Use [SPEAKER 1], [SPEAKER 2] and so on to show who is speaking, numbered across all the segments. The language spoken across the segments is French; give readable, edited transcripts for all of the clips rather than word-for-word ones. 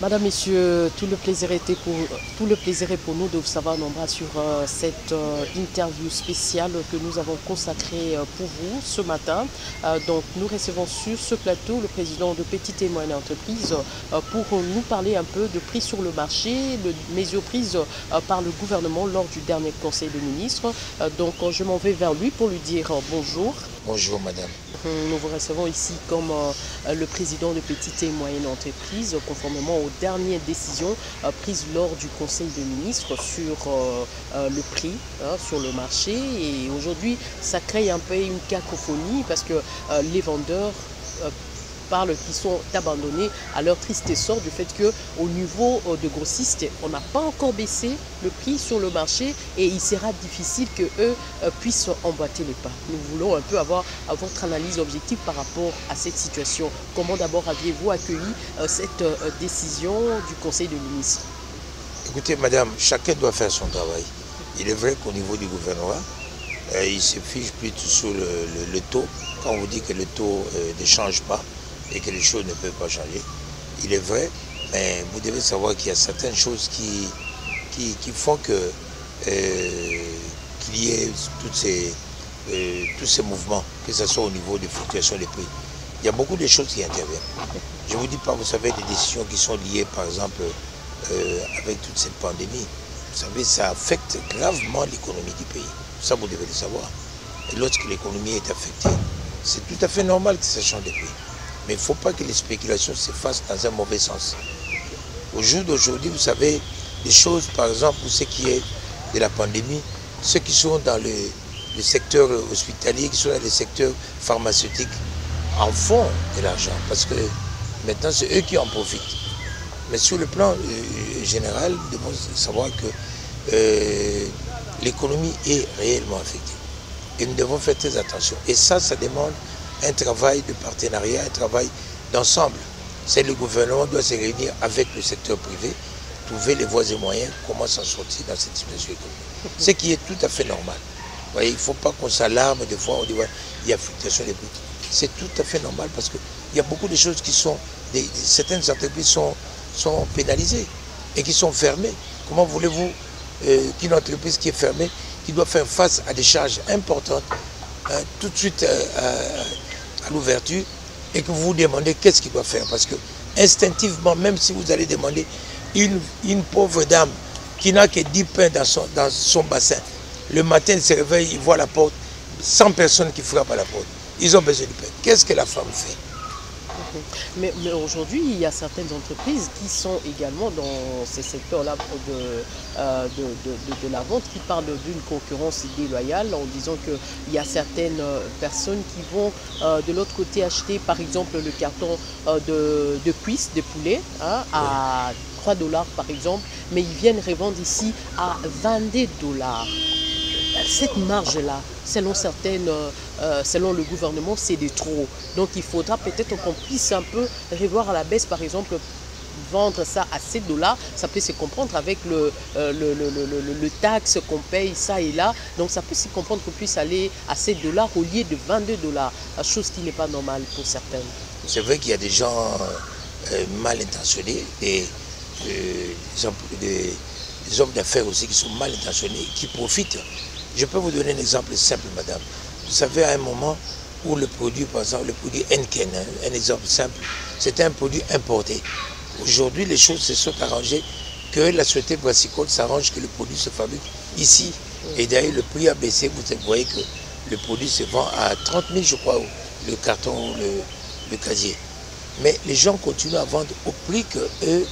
[SPEAKER 1] Madame, Messieurs, tout le plaisir est pour nous de vous savoir nombreux sur cette interview spéciale que nous avons consacrée pour vous ce matin. Donc, nous recevons sur ce plateau le président de Petites et Moyennes Entreprises pour nous parler un peu de prix sur le marché, de mesures prises par le gouvernement lors du dernier Conseil des ministres. Donc, je m'en vais vers lui pour lui dire bonjour.
[SPEAKER 2] Bonjour madame.
[SPEAKER 1] Nous vous recevons ici comme le président de Petites et Moyennes Entreprises, conformément aux dernières décisions prises lors du Conseil des ministres sur le prix sur le marché. Et aujourd'hui, ça crée un peu une cacophonie parce que les vendeurs parlent qu'ils sont abandonnés à leur triste essor du fait qu'au niveau de grossistes, on n'a pas encore baissé le prix sur le marché et il sera difficile qu'eux puissent emboîter les pas. Nous voulons un peu avoir votre analyse objective par rapport à cette situation. Comment d'abord aviez-vous accueilli cette décision du Conseil des ministres?
[SPEAKER 2] Écoutez madame, chacun doit faire son travail. Il est vrai qu'au niveau du gouvernement, il se fiche plutôt sur le taux. Quand on vous dit que le taux ne change pas, et que les choses ne peuvent pas changer. Il est vrai, mais vous devez savoir qu'il y a certaines choses qui font que qu'il y ait tous ces mouvements, que ce soit au niveau des fluctuations des prix. Il y a beaucoup de choses qui interviennent. Je ne vous dis pas, vous savez, des décisions qui sont liées, par exemple, avec toute cette pandémie. Vous savez, ça affecte gravement l'économie du pays. Ça, vous devez le savoir. Et lorsque l'économie est affectée, c'est tout à fait normal que ça change de prix. Mais il ne faut pas que les spéculations se fassent dans un mauvais sens. Au jour d'aujourd'hui, vous savez, des choses, par exemple, pour ce qui est de la pandémie, ceux qui sont dans le secteur hospitalier, qui sont dans le secteur pharmaceutique, en font de l'argent, parce que maintenant, c'est eux qui en profitent. Mais sur le plan général, nous devons savoir que l'économie est réellement affectée. Et nous devons faire très attention. Et ça demande un travail de partenariat, un travail d'ensemble. C'est le gouvernement doit se réunir avec le secteur privé, trouver les voies et moyens, comment s'en sortir dans cette situation économique. Ce qui est tout à fait normal. Vous voyez, il ne faut pas qu'on s'alarme des fois, on dit ouais, il y a fluctuation des prix. C'est tout à fait normal parce qu'il y a beaucoup de choses qui sont, certaines entreprises sont pénalisées et qui sont fermées. Comment voulez-vous qu'une entreprise qui est fermée, qui doit faire face à des charges importantes, tout de suite à l'ouverture, et que vous vous demandez qu'est-ce qu'il doit faire, parce que instinctivement, même si vous allez demander une pauvre dame qui n'a que 10 pains dans son bassin, le matin elle se réveille, il voit la porte, 100 personnes qui frappent à la porte, ils ont besoin de pain. Qu'est-ce que la femme fait?
[SPEAKER 1] Mais aujourd'hui, il y a certaines entreprises qui sont également dans ces secteurs-là de la vente qui parlent d'une concurrence déloyale en disant qu'il y a certaines personnes qui vont de l'autre côté acheter par exemple le carton de cuisses de poulet à 3 $ par exemple, mais ils viennent revendre ici à 22 $. Cette marge-là, selon le gouvernement, c'est de trop. Donc il faudra peut-être qu'on puisse un peu revoir à la baisse, par exemple, vendre ça à 7 $, ça peut se comprendre avec le taxe qu'on paye ça et là. Donc ça peut se comprendre qu'on puisse aller à 7 $ au lieu de 22 $, chose qui n'est pas normale pour certaines.
[SPEAKER 2] C'est vrai qu'il y a des gens mal intentionnés, des hommes d'affaires aussi qui sont mal intentionnés, qui profitent. Je peux vous donner un exemple simple, madame. Vous savez, à un moment où le produit, par exemple, le produit Henken, un exemple simple, c'était un produit importé. Aujourd'hui, les choses se sont arrangées que la société brassicole s'arrange que le produit se fabrique ici. Et d'ailleurs, le prix a baissé. Vous voyez que le produit se vend à 30 000, je crois, le carton, le casier. Mais les gens continuent à vendre au prix qu'eux,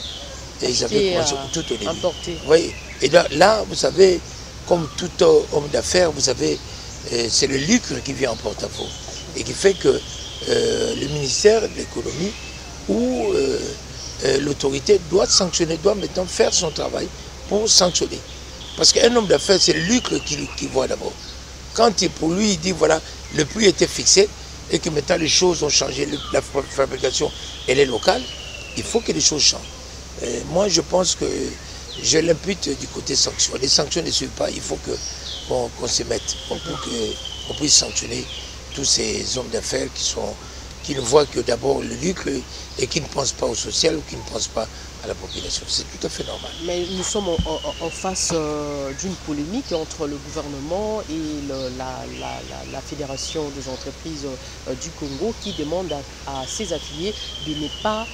[SPEAKER 2] ils avaient commencé tout au début.
[SPEAKER 1] Importé.
[SPEAKER 2] Vous voyez. Et là, vous savez, comme tout homme d'affaires, vous savez, c'est le lucre qui vient en porte-à-faux et qui fait que le ministère de l'économie ou l'autorité doit sanctionner, doit maintenant faire son travail pour sanctionner. Parce qu'un homme d'affaires, c'est le lucre qu'il voit d'abord. Quand pour lui, il dit voilà, le prix était fixé et que maintenant les choses ont changé, la fabrication, elle est locale, il faut que les choses changent. Moi, je pense que je l'impute du côté sanction. Les sanctions ne suivent pas, il faut qu'on se mette pour qu'on puisse sanctionner tous ces hommes d'affaires qui ne voient que d'abord le lucre et qui ne pensent pas au social ou qui ne pensent pas à la population. C'est tout à fait normal.
[SPEAKER 1] Mais nous sommes en face d'une polémique entre le gouvernement et la Fédération des entreprises du Congo qui demande à ses affiliés de ne pas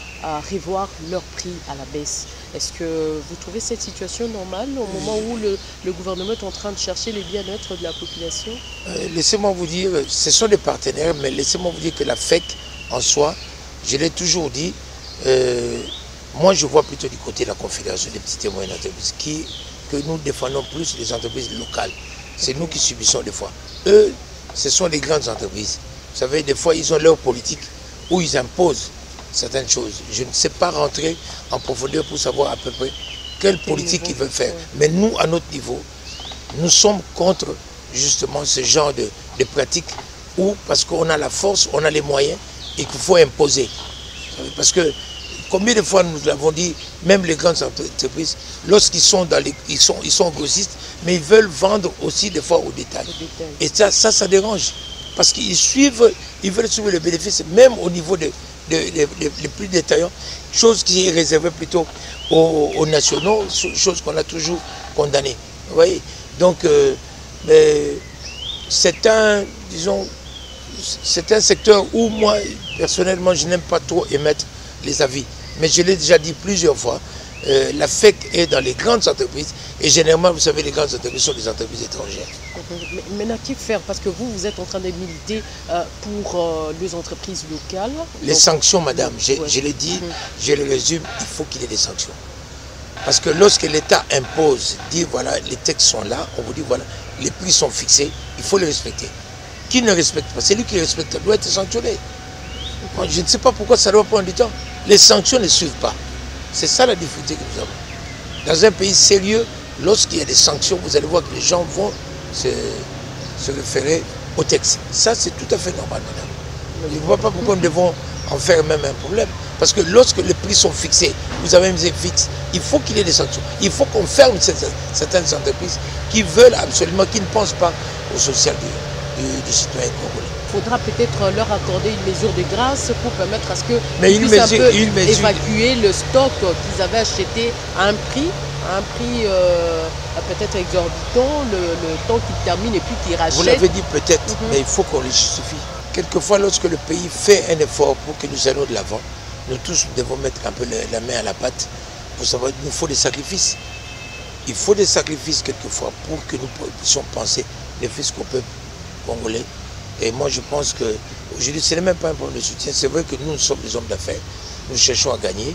[SPEAKER 1] revoir leur prix à la baisse. Est-ce que vous trouvez cette situation normale au moment où le gouvernement est en train de chercher le bien-être de la population?
[SPEAKER 2] Laissez-moi vous dire, ce sont des partenaires, mais laissez-moi vous dire que la FEC en soi, je l'ai toujours dit, moi je vois plutôt du côté de la Confédération des petites et moyennes entreprises que nous défendons plus les entreprises locales. C'est nous qui subissons des fois. Eux, ce sont les grandes entreprises. Vous savez, des fois ils ont leur politique où ils imposent certaines choses. Je ne sais pas rentrer en profondeur pour savoir à peu près quelle politique ils veulent faire. Mais nous, à notre niveau, nous sommes contre justement ce genre de pratiques où, parce qu'on a la force, on a les moyens et qu'il faut imposer. Parce que, combien de fois nous l'avons dit, même les grandes entreprises, lorsqu'ils sont dans les, ils sont grossistes, mais ils veulent vendre aussi des fois au détail. Et ça dérange. Parce qu'ils veulent suivre le bénéfice, même au niveau des plus détaillants, chose qui est réservée plutôt aux nationaux, chose qu'on a toujours condamnée. Vous voyez? Donc, c'est un secteur où moi, personnellement, je n'aime pas trop émettre les avis. Mais je l'ai déjà dit plusieurs fois, la FEC est dans les grandes entreprises et généralement, vous savez, les grandes entreprises sont des entreprises étrangères.
[SPEAKER 1] Maintenant, qu'y faire? Parce que vous êtes en train de militer pour les entreprises locales.
[SPEAKER 2] Les sanctions, madame, je l'ai dit, je le résume, il faut qu'il y ait des sanctions. Parce que lorsque l'État impose, dit voilà, les textes sont là, on vous dit voilà, les prix sont fixés, il faut les respecter. Qui ne respecte pas, celui qui respecte doit être sanctionné. Moi, je ne sais pas pourquoi ça doit prendre du temps. Les sanctions ne suivent pas. C'est ça la difficulté que nous avons. Dans un pays sérieux, lorsqu'il y a des sanctions, vous allez voir que les gens vont se référer au texte. Ça, c'est tout à fait normal, madame. Je ne vois pas pourquoi nous devons en faire même un problème. Parce que lorsque les prix sont fixés, vous avez un prix fixe, il faut qu'il y ait des sanctions. Il faut qu'on ferme certaines entreprises qui veulent absolument, qui ne pensent pas au social du citoyen congolais.
[SPEAKER 1] Il faudra peut-être leur accorder une mesure de grâce pour permettre à ce qu'ils puissent évacuer le stock qu'ils avaient acheté à un prix peut-être exorbitant, le temps qu'ils terminent et puis qu'ils rachètent.
[SPEAKER 2] Vous l'avez dit peut-être, mais il faut qu'on les justifie. Quelquefois, lorsque le pays fait un effort pour que nous allions de l'avant, nous tous devons mettre un peu la main à la pâte pour savoir qu'il nous faut des sacrifices. Il faut des sacrifices quelquefois pour que nous puissions penser les fiscaux peuple congolais. Et moi, je pense que aujourd'hui, ce n'est même pas un problème de soutien. C'est vrai que nous sommes des hommes d'affaires. Nous cherchons à gagner.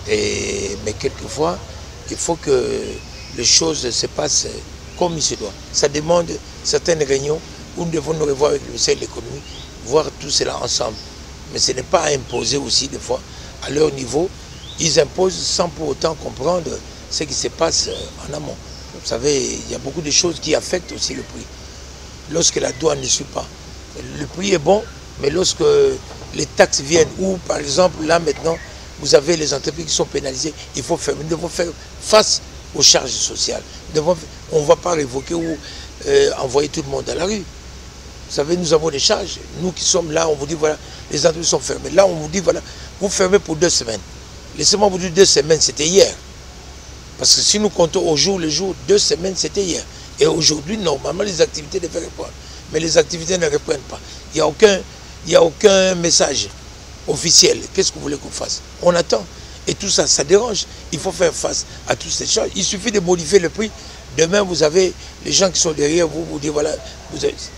[SPEAKER 2] Mais quelquefois, il faut que les choses se passent comme il se doit. Ça demande certaines réunions où nous devons nous revoir avec le ministère de l'économie, voir tout cela ensemble. Mais ce n'est pas à imposer aussi, des fois, à leur niveau. Ils imposent sans pour autant comprendre ce qui se passe en amont. Vous savez, il y a beaucoup de choses qui affectent aussi le prix. Lorsque la douane ne suit pas, le prix est bon, mais lorsque les taxes viennent, ou par exemple, là maintenant, vous avez les entreprises qui sont pénalisées, nous devons faire face aux charges sociales. On ne va pas révoquer ou envoyer tout le monde à la rue. Vous savez, nous avons des charges. Nous qui sommes là, on vous dit, voilà, les entreprises sont fermées. Là, on vous dit, voilà, vous fermez pour 2 semaines. Laissez-moi vous dire 2 semaines, c'était hier. Parce que si nous comptons au jour le jour, 2 semaines, c'était hier. Et aujourd'hui, normalement, les activités devaient reprendre. Mais les activités ne reprennent pas. Il n'y a aucun message officiel. Qu'est-ce que vous voulez qu'on fasse? On attend. Et tout ça, ça dérange. Il faut faire face à toutes ces choses. Il suffit de modifier le prix. Demain, vous avez les gens qui sont derrière vous, vous dites, voilà,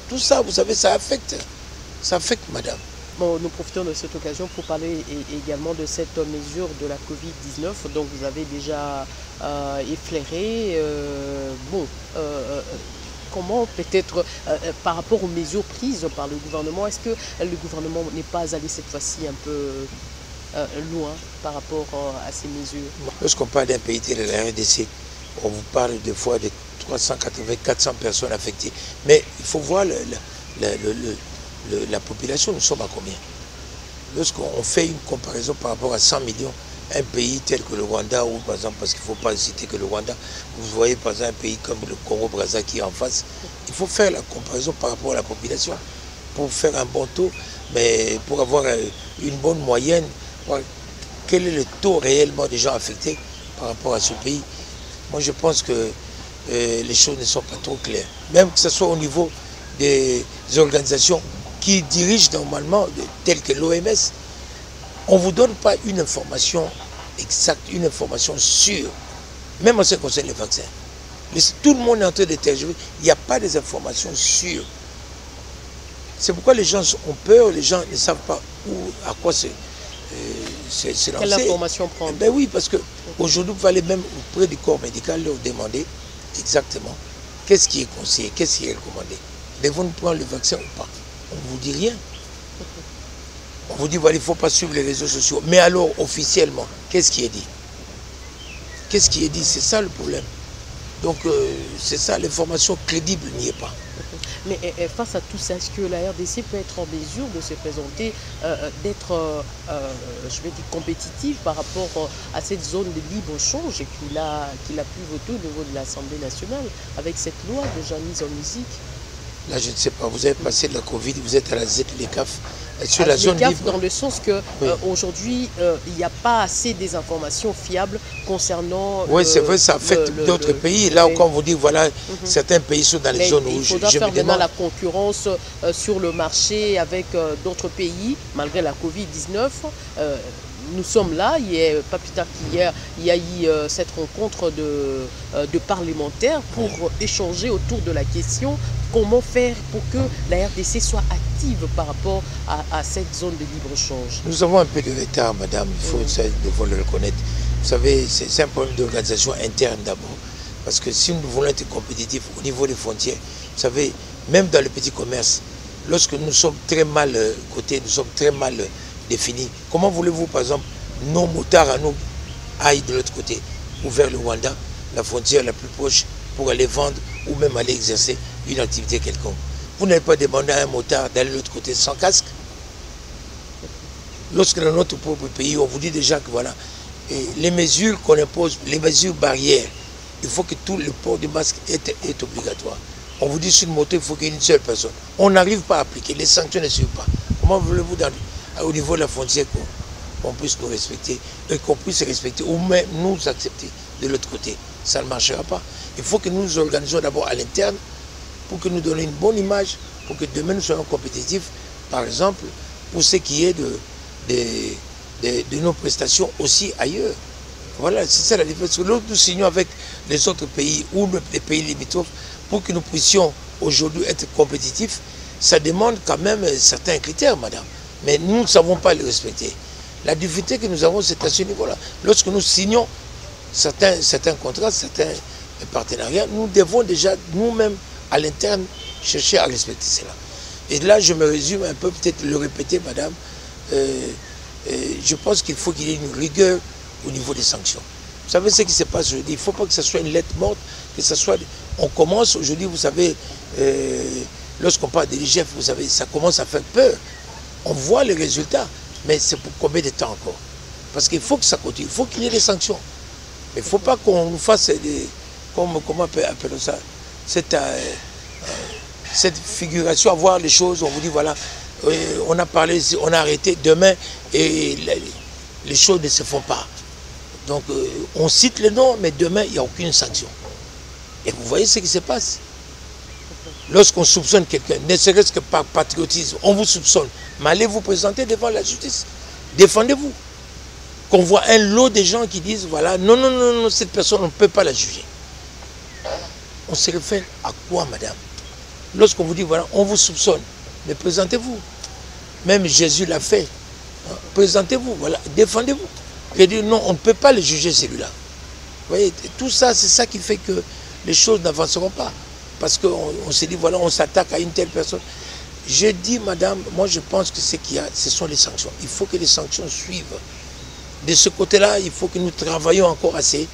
[SPEAKER 2] tout ça, vous savez, ça affecte, madame.
[SPEAKER 1] Bon, nous profitons de cette occasion pour parler également de cette mesure de la Covid-19. Donc, vous avez déjà effleuré. Comment peut-être, par rapport aux mesures prises par le gouvernement, est-ce que le gouvernement n'est pas allé cette fois-ci un peu loin par rapport à ces mesures?
[SPEAKER 2] Lorsqu'on parle d'un pays tel la RDC, on vous parle des fois de 380, 400 personnes affectées. Mais il faut voir la population, nous sommes à combien? Lorsqu'on fait une comparaison par rapport à 100 millions, un pays tel que le Rwanda, ou par exemple, parce qu'il ne faut pas citer que le Rwanda, vous voyez par exemple un pays comme le Congo-Brazza qui est en face, il faut faire la comparaison par rapport à la population. pour faire un bon taux, mais pour avoir une bonne moyenne, quel est le taux réellement des gens affectés par rapport à ce pays? Moi, je pense que les choses ne sont pas trop claires. Même que ce soit au niveau des organisations qui dirigent normalement, telles que l'OMS, on ne vous donne pas une information exacte, une information sûre, même en ce qui concerne les vaccins. Tout le monde est en train de tergiverser. Il n'y a pas des informations sûres. C'est pourquoi les gens ont peur, les gens ne savent pas à quoi se lancer.
[SPEAKER 1] Quelle information prendre?
[SPEAKER 2] Ben oui, parce qu'aujourd'hui, vous allez même auprès du corps médical leur demander exactement qu'est-ce qui est conseillé, qu'est-ce qui est recommandé. Devons-nous prendre le vaccin ou pas? On ne vous dit rien. On vous dit, voilà, il ne faut pas suivre les réseaux sociaux. Mais alors, officiellement, qu'est-ce qui est dit? Qu'est-ce qui est dit? C'est ça le problème. Donc, c'est ça, l'information crédible n'y est pas.
[SPEAKER 1] Mais face à tout ça, est-ce que la RDC peut être en mesure de se présenter, d'être, je vais dire, compétitive par rapport à cette zone de libre-échange qu'il a pu voter au niveau de l'Assemblée nationale, avec cette loi déjà mise en musique?
[SPEAKER 2] Là, je ne sais pas, vous avez passé de la Covid, vous êtes à la ZLECAF, sur la zone libre.
[SPEAKER 1] Dans le sens que aujourd'hui, il n'y a pas assez des informations fiables concernant...
[SPEAKER 2] Oui, c'est vrai, ça affecte d'autres pays. Là, quand on vous dit, voilà, certains pays sont dans les zones rouges.
[SPEAKER 1] Il faudra faire maintenant la concurrence sur le marché avec d'autres pays, malgré la Covid-19. Nous sommes là, pas plus tard qu'hier, il y a eu cette rencontre de parlementaires pour échanger autour de la question comment faire pour que la RDC soit active par rapport à cette zone de libre-échange.
[SPEAKER 2] Nous avons un peu de retard, madame, il faut le reconnaître. Vous savez, c'est un problème d'organisation interne d'abord. Parce que si nous voulons être compétitifs au niveau des frontières, vous savez, même dans le petit commerce, lorsque nous sommes très mal cotés, nous sommes très mal définis, comment voulez-vous, par exemple, nos motards à nous aillent de l'autre côté, ou vers le Rwanda, la frontière la plus proche, pour aller vendre ou même aller exercer une activité quelconque? Vous n'allez pas demander à un motard d'aller de l'autre côté sans casque. Lorsque dans notre propre pays, on vous dit déjà que voilà, les mesures qu'on impose, les mesures barrières, il faut que tout le port du masque est obligatoire. On vous dit sur une moto, il faut qu'il y ait une seule personne. On n'arrive pas à appliquer, les sanctions ne suivent pas. Comment voulez-vous au niveau de la frontière qu'on puisse nous respecter et qu'on puisse respecter ou même nous accepter de l'autre côté? Ça ne marchera pas. Il faut que nous nous organisions d'abord à l'interne pour que nous donnions une bonne image, pour que demain nous soyons compétitifs, par exemple, pour ce qui est de nos prestations aussi ailleurs. Voilà, c'est ça la différence. Lorsque nous signons avec les autres pays ou les pays limitrophes pour que nous puissions aujourd'hui être compétitifs, ça demande quand même certains critères, madame. Mais nous ne savons pas les respecter. La difficulté que nous avons, c'est à ce niveau-là. Lorsque nous signons certains contrats, certains partenariats, nous devons déjà nous-mêmes à l'interne chercher à respecter cela. Et là, je me résume un peu, peut-être le répéter, madame. Je pense qu'il faut qu'il y ait une rigueur au niveau des sanctions. Vous savez ce qui se passe aujourd'hui? Il ne faut pas que ce soit une lettre morte, que ce soit... On commence aujourd'hui, vous savez, lorsqu'on parle de l'IGF, vous savez, ça commence à faire peur. On voit les résultats, mais c'est pour combien de temps encore? Parce qu'il faut que ça continue, il faut qu'il y ait des sanctions. Il ne faut pas qu'on nous fasse des... Comment appelons ça? Cette figuration, à voir les choses, on vous dit voilà, on a parlé, on a arrêté, demain, et les choses ne se font pas. Donc on cite les noms, mais demain, il n'y a aucune sanction. Et vous voyez ce qui se passe. Lorsqu'on soupçonne quelqu'un, ne serait-ce que par patriotisme, on vous soupçonne, mais allez vous présenter devant la justice. Défendez-vous. Qu'on voit un lot de gens qui disent, voilà, non, non, non, non, cette personne, on ne peut pas la juger. On se réfère à quoi, madame? Lorsqu'on vous dit, voilà, on vous soupçonne, mais présentez-vous. Même Jésus l'a fait. Hein? Présentez-vous, voilà, défendez-vous. Et dire, non, on ne peut pas le juger, celui-là. Vous voyez, tout ça, c'est ça qui fait que les choses n'avanceront pas. Parce qu'on s'est dit, voilà, on s'attaque à une telle personne. Je dis, madame, moi je pense que ce qu'il y a, ce sont les sanctions. Il faut que les sanctions suivent. De ce côté-là, il faut que nous travaillions encore assez.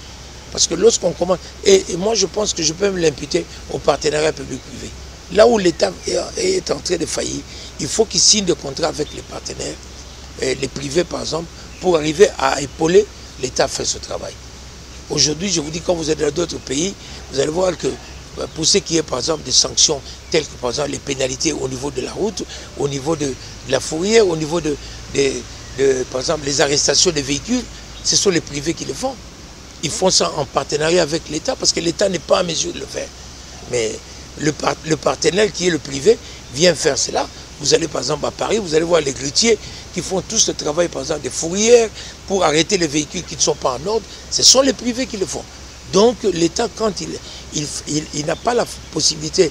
[SPEAKER 2] Parce que lorsqu'on commence... Et moi, je pense que je peux me l'imputer au partenariat public-privé. Là où l'État est en train de faillir, il faut qu'il signe des contrats avec les partenaires, les privés par exemple, pour arriver à épauler l'État à faire ce travail. Aujourd'hui, je vous dis, quand vous êtes dans d'autres pays, vous allez voir que pour ce qui est par exemple des sanctions telles que par exemple les pénalités au niveau de la route, au niveau de la fourrière, au niveau de par exemple les arrestations des véhicules, ce sont les privés qui le font. Ils font ça en partenariat avec l'État parce que l'État n'est pas en mesure de le faire. Mais le partenaire qui est le privé vient faire cela. Vous allez par exemple à Paris, vous allez voir les grutiers qui font tout ce travail par exemple des fourrières pour arrêter les véhicules qui ne sont pas en ordre. Ce sont les privés qui le font. Donc l'État, quand il n'a pas la possibilité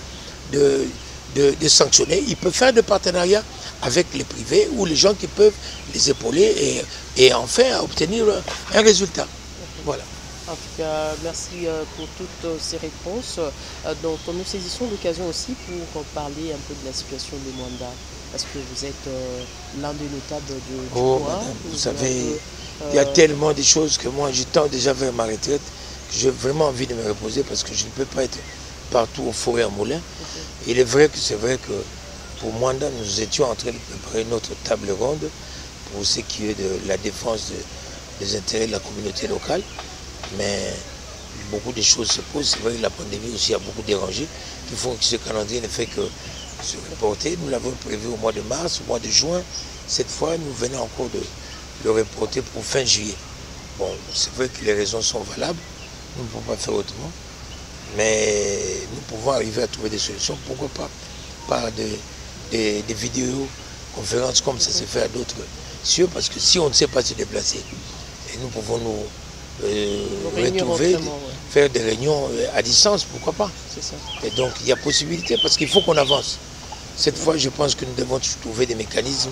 [SPEAKER 2] de sanctionner, il peut faire des partenariats avec les privés ou les gens qui peuvent les épauler et enfin obtenir un résultat. Voilà.
[SPEAKER 1] En tout cas, merci pour toutes ces réponses. Donc, nous saisissons l'occasion aussi pour parler un peu de la situation de Mwanda, parce que vous êtes l'un des notables du coin.
[SPEAKER 2] Madame, vous savez, il y a tellement de choses que moi, je tends déjà vers ma retraite, que j'ai vraiment envie de me reposer parce que je ne peux pas être partout au four et au moulin. Il est vrai que pour Mwanda, nous étions en train de préparer notre table ronde pour ce qui est de la défense des intérêts de la communauté locale. Mais beaucoup de choses se posent. C'est vrai que la pandémie aussi a beaucoup dérangé, qui font que ce calendrier ne fait que se reporter. Nous l'avons prévu au mois de mars, au mois de juin. Cette fois, nous venons encore de le reporter pour fin juillet. Bon, c'est vrai que les raisons sont valables. Nous ne pouvons pas faire autrement. Mais nous pouvons arriver à trouver des solutions. Pourquoi pas par des vidéoconférences comme ça se fait à d'autres cieux. Parce que si on ne sait pas se déplacer, et nous pouvons nous retrouver, faire des réunions à distance, pourquoi pas.
[SPEAKER 1] Ça.
[SPEAKER 2] Et donc il y a possibilité parce qu'il faut qu'on avance. Cette fois, je pense que nous devons trouver des mécanismes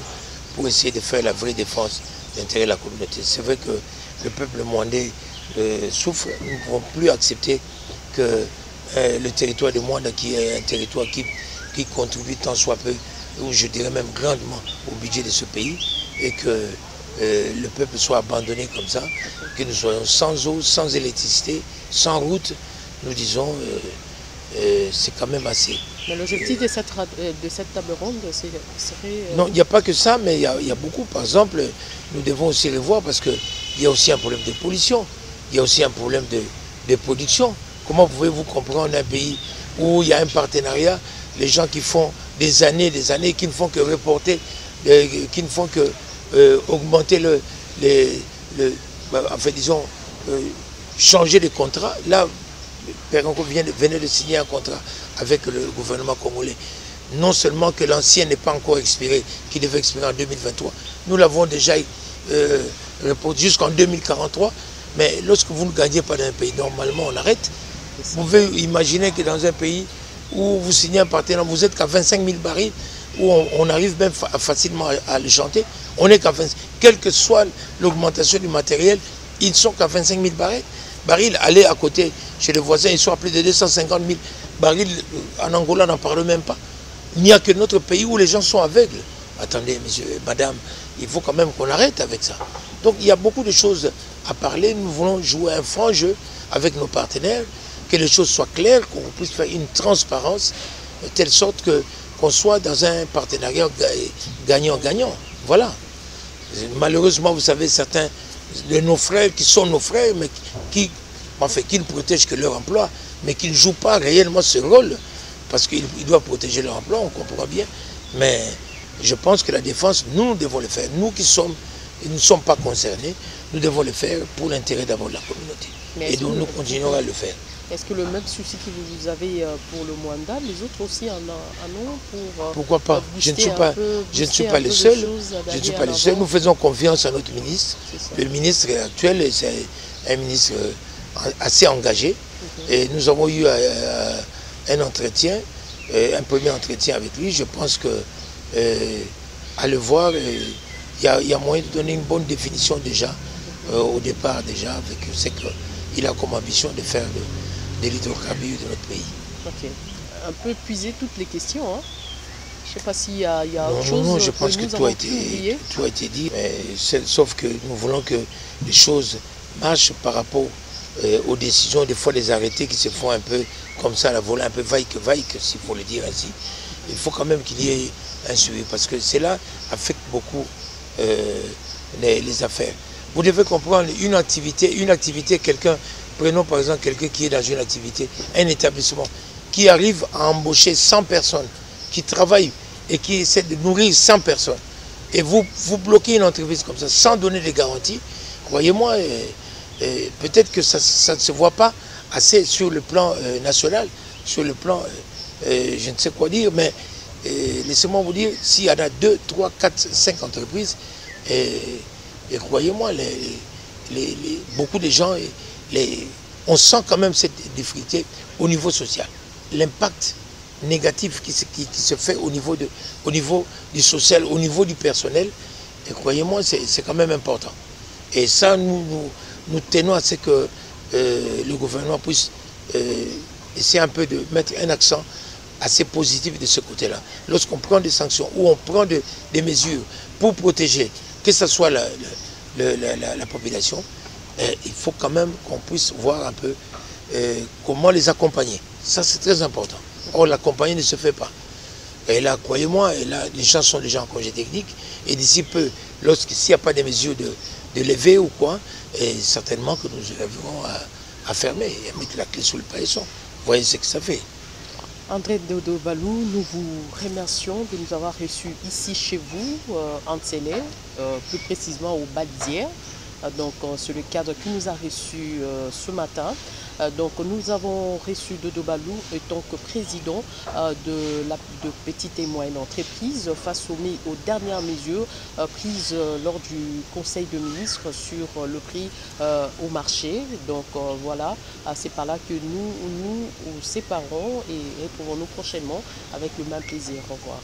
[SPEAKER 2] pour essayer de faire la vraie défense des intérêts de la communauté. C'est vrai que le peuple mwandais souffre. Nous ne pouvons plus accepter que le territoire de Mwanda, qui est un territoire qui contribue tant soit peu, ou je dirais même grandement au budget de ce pays, et que le peuple soit abandonné comme ça, que nous soyons sans eau, sans électricité, sans route, nous disons, c'est quand même assez.
[SPEAKER 1] Mais l'objectif de cette table ronde serait...
[SPEAKER 2] Non, il n'y a pas que ça, mais il y a beaucoup. Par exemple, nous devons aussi revoir parce qu'il y a aussi un problème de pollution, il y a aussi un problème de production. Comment pouvez-vous comprendre un pays où il y a un partenariat, les gens qui font des années, qui ne font que reporter, qui ne font que augmenter changer de contrat. Là, Perenco venait de signer un contrat avec le gouvernement congolais. Non seulement que l'ancien n'est pas encore expiré, qui devait expirer en 2023, nous l'avons déjà reporté jusqu'en 2043, mais lorsque vous ne gagnez pas dans un pays, normalement on arrête. Vous pouvez imaginer que dans un pays où vous signez un partenariat, vous êtes qu'à 25 000 barils, où on arrive même facilement à le chanter, on est qu'à 25 000. Quelle que soit l'augmentation du matériel, ils ne sont qu'à 25 000 barils. Aller à côté, chez les voisins, ils sont à plus de 250 000 barils. En Angola, on n'en parle même pas. Il n'y a que notre pays où les gens sont aveugles. Attendez, monsieur, madame, il faut quand même qu'on arrête avec ça. Donc il y a beaucoup de choses à parler. Nous voulons jouer un franc jeu avec nos partenaires, que les choses soient claires, qu'on puisse faire une transparence, de telle sorte qu'on soit dans un partenariat gagnant-gagnant. Voilà. Malheureusement, vous savez, certains de nos frères qui sont nos frères, mais qui ne protègent que leur emploi, mais qui ne jouent pas réellement ce rôle, parce qu'ils doivent protéger leur emploi, on comprend bien. Mais je pense que la défense, nous devons le faire. Nous qui ne sommes pas concernés, nous devons le faire pour l'intérêt d'abord de la communauté. Et donc nous continuerons à le faire.
[SPEAKER 1] Est-ce que le même souci que vous avez pour le Mwanda, les autres aussi en ont pour...
[SPEAKER 2] Pourquoi pas? Je ne suis pas le seul. Je ne suis pas le seul. Nous faisons confiance à notre ministre. Le ministre actuel, c'est un ministre assez engagé. Et nous avons eu un entretien, un premier entretien avec lui. Je pense que à le voir, il y a moyen de donner une bonne définition déjà, au départ déjà, avec ce qu'il a comme ambition de faire de l'hydrocarbure de notre pays.
[SPEAKER 1] Ok. Un peu épuisé toutes les questions. Hein. Je ne sais pas s'il y a autre chose.
[SPEAKER 2] Non, je pense que tout a été dit. Mais sauf que nous voulons que les choses marchent par rapport aux décisions, des fois des arrêtés qui se font un peu comme ça, la volée, un peu vaille, s'il faut le dire ainsi. Il faut quand même qu'il y ait un suivi, parce que cela affecte beaucoup les affaires. Vous devez comprendre une activité, quelqu'un, prenons par exemple quelqu'un qui est dans une activité, un établissement, qui arrive à embaucher 100 personnes, qui travaille et qui essaie de nourrir 100 personnes, et vous bloquez une entreprise comme ça sans donner de garanties, croyez-moi, peut-être que ça ne se voit pas assez sur le plan national, sur le plan, je ne sais quoi dire, mais laissez-moi vous dire, s'il y en a 2, 3, 4, 5 entreprises, et croyez-moi, beaucoup de gens, on sent quand même cette difficulté au niveau social. L'impact négatif qui se fait au niveau du social, au niveau du personnel, et croyez-moi, c'est quand même important. Et ça, nous tenons à ce que le gouvernement puisse essayer un peu de mettre un accent assez positif de ce côté-là. Lorsqu'on prend des sanctions ou on prend des mesures pour protéger, que ce soit la population, il faut quand même qu'on puisse voir un peu comment les accompagner. Ça, c'est très important. Or, l'accompagner ne se fait pas. Et là, croyez-moi, les gens sont déjà en congé technique. Et d'ici peu, s'il n'y a pas de mesures de lever ou quoi, certainement que nous arriverons à fermer et à mettre la clé sous le paillasson. Vous voyez ce que ça fait.
[SPEAKER 1] André Dodo Balou, nous vous remercions de nous avoir reçus ici chez vous, en Tsélé, plus précisément au Balisière. Donc c'est le cadre qui nous a reçus ce matin. Donc nous avons reçu Dodo Balou en tant que président de petites et moyennes entreprises face aux dernières mesures prises lors du Conseil de ministres sur le prix au marché. Donc voilà, c'est par là que nous séparons et retrouvons-nous prochainement avec le même plaisir. Au revoir.